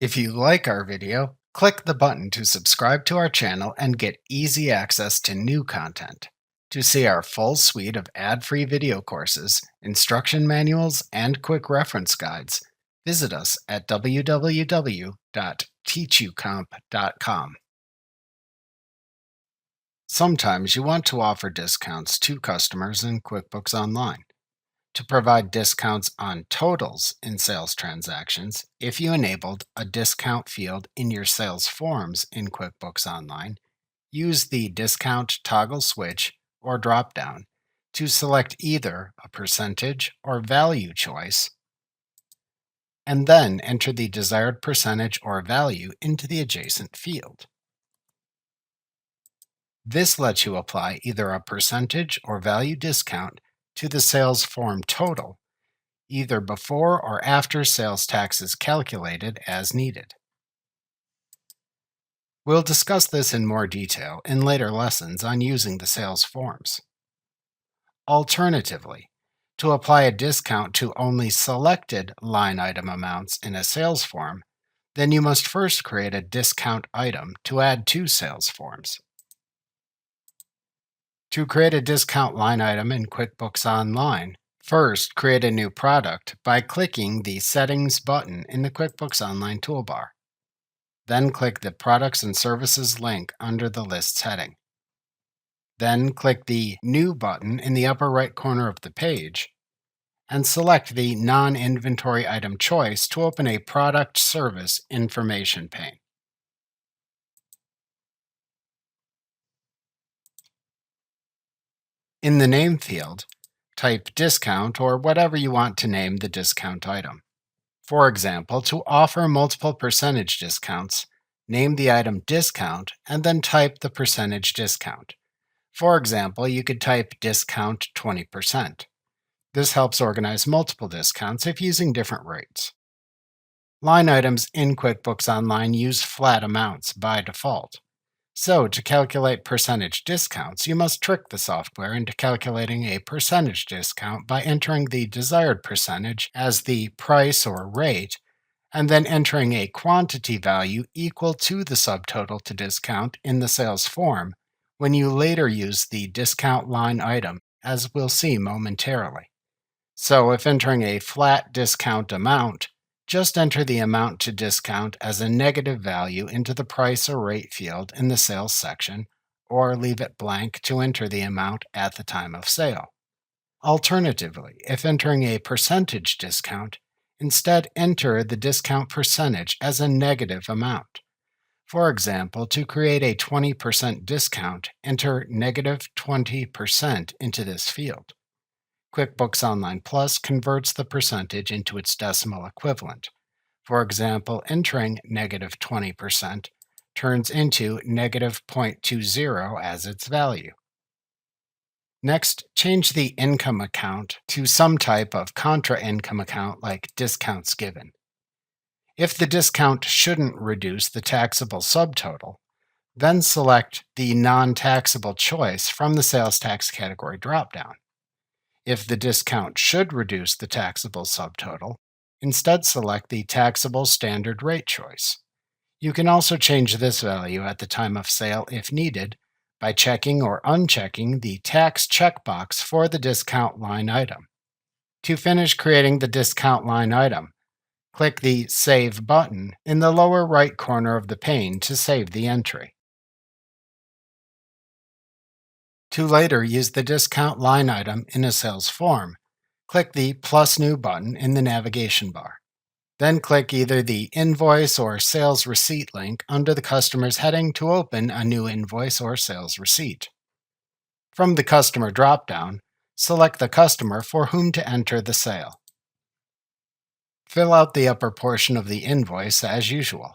If you like our video, click the button to subscribe to our channel and get easy access to new content. To see our full suite of ad-free video courses, instruction manuals, and quick reference guides, visit us at www.teachucomp.com. Sometimes you want to offer discounts to customers in QuickBooks Online. To provide discounts on totals in sales transactions, if you enabled a discount field in your sales forms in QuickBooks Online, use the Discount toggle switch or drop-down to select either a percentage or value choice, and then enter the desired percentage or value into the adjacent field. This lets you apply either a percentage or value discount to the sales form total, either before or after sales tax is calculated as needed. We'll discuss this in more detail in later lessons on using the sales forms. Alternatively, to apply a discount to only selected line item amounts in a sales form, then you must first create a discount item to add to sales forms. To create a discount line item in QuickBooks Online, first create a new product by clicking the Settings button in the QuickBooks Online toolbar. Then click the Products and Services link under the Lists heading. Then click the New button in the upper right corner of the page and select the Non-Inventory Item choice to open a Product Service information pane. In the Name field, type Discount or whatever you want to name the discount item. For example, to offer multiple percentage discounts, name the item Discount and then type the percentage discount. For example, you could type Discount 20%. This helps organize multiple discounts if using different rates. Line items in QuickBooks Online use flat amounts by default. So, to calculate percentage discounts, you must trick the software into calculating a percentage discount by entering the desired percentage as the price or rate, and then entering a quantity value equal to the subtotal to discount in the sales form when you later use the discount line item, as we'll see momentarily. So, if entering a flat discount amount, just enter the amount to discount as a negative value into the price or rate field in the sales section, or leave it blank to enter the amount at the time of sale. Alternatively, if entering a percentage discount, instead enter the discount percentage as a negative amount. For example, to create a 20% discount, enter negative 20% into this field. QuickBooks Online Plus converts the percentage into its decimal equivalent. For example, entering negative 20% turns into negative 0.20 as its value. Next, change the income account to some type of contra-income account like discounts given. If the discount shouldn't reduce the taxable subtotal, then select the non-taxable choice from the sales tax category dropdown. If the discount should reduce the taxable subtotal, instead select the taxable standard rate choice. You can also change this value at the time of sale if needed by checking or unchecking the tax checkbox for the discount line item. To finish creating the discount line item, click the Save button in the lower right corner of the pane to save the entry. To later use the discount line item in a sales form, click the Plus New button in the navigation bar. Then click either the Invoice or Sales Receipt link under the Customer's heading to open a new invoice or sales receipt. From the Customer dropdown, select the customer for whom to enter the sale. Fill out the upper portion of the invoice as usual.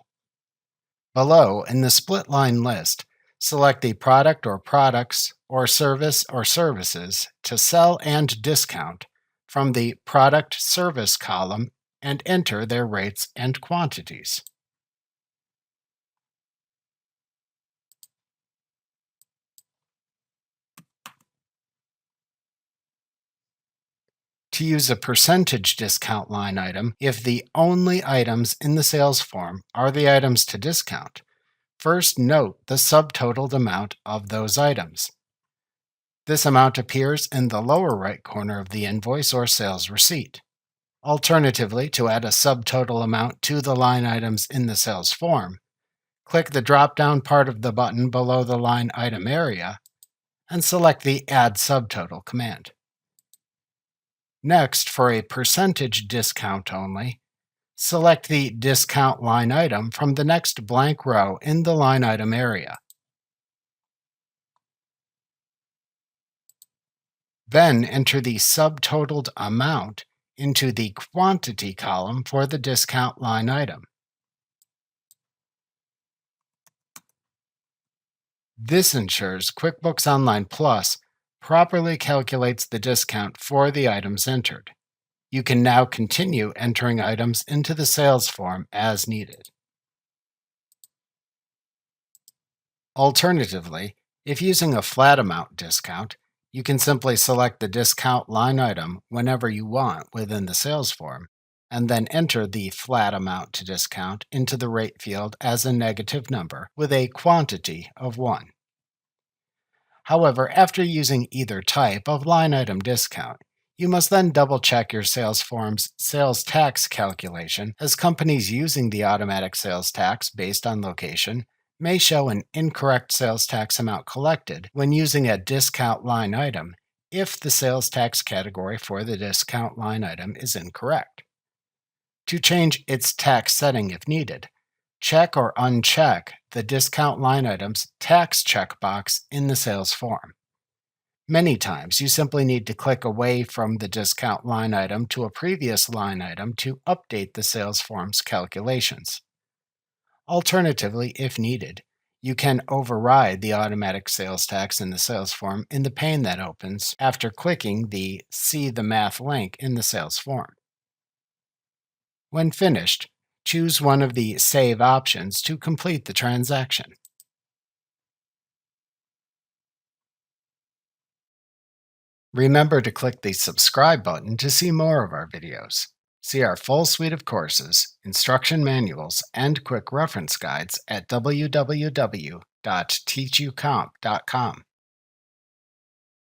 Below, in the split line list, select the product or products or service or services to sell and discount from the Product Service column and enter their rates and quantities. To use a percentage discount line item, if the only items in the sales form are the items to discount, first note the subtotaled amount of those items. This amount appears in the lower right corner of the invoice or sales receipt. Alternatively, to add a subtotal amount to the line items in the sales form, click the drop-down part of the button below the line item area and select the Add Subtotal command. Next, for a percentage discount only, select the Discount line item from the next blank row in the line item area. Then enter the subtotaled amount into the Quantity column for the discount line item. This ensures QuickBooks Online Plus properly calculates the discount for the items entered. You can now continue entering items into the sales form as needed. Alternatively, if using a flat amount discount, you can simply select the discount line item whenever you want within the sales form, and then enter the flat amount to discount into the rate field as a negative number with a quantity of 1. However, after using either type of line item discount, you must then double-check your sales form's sales tax calculation, as companies using the automatic sales tax based on location may show an incorrect sales tax amount collected when using a discount line item if the sales tax category for the discount line item is incorrect. To change its tax setting if needed, check or uncheck the discount line item's tax checkbox in the sales form. Many times, you simply need to click away from the discount line item to a previous line item to update the sales form's calculations. Alternatively, if needed, you can override the automatic sales tax in the sales form in the pane that opens after clicking the See the Math link in the sales form. When finished, choose one of the Save options to complete the transaction. Remember to click the subscribe button to see more of our videos. See our full suite of courses, instruction manuals, and quick reference guides at www.teachucomp.com.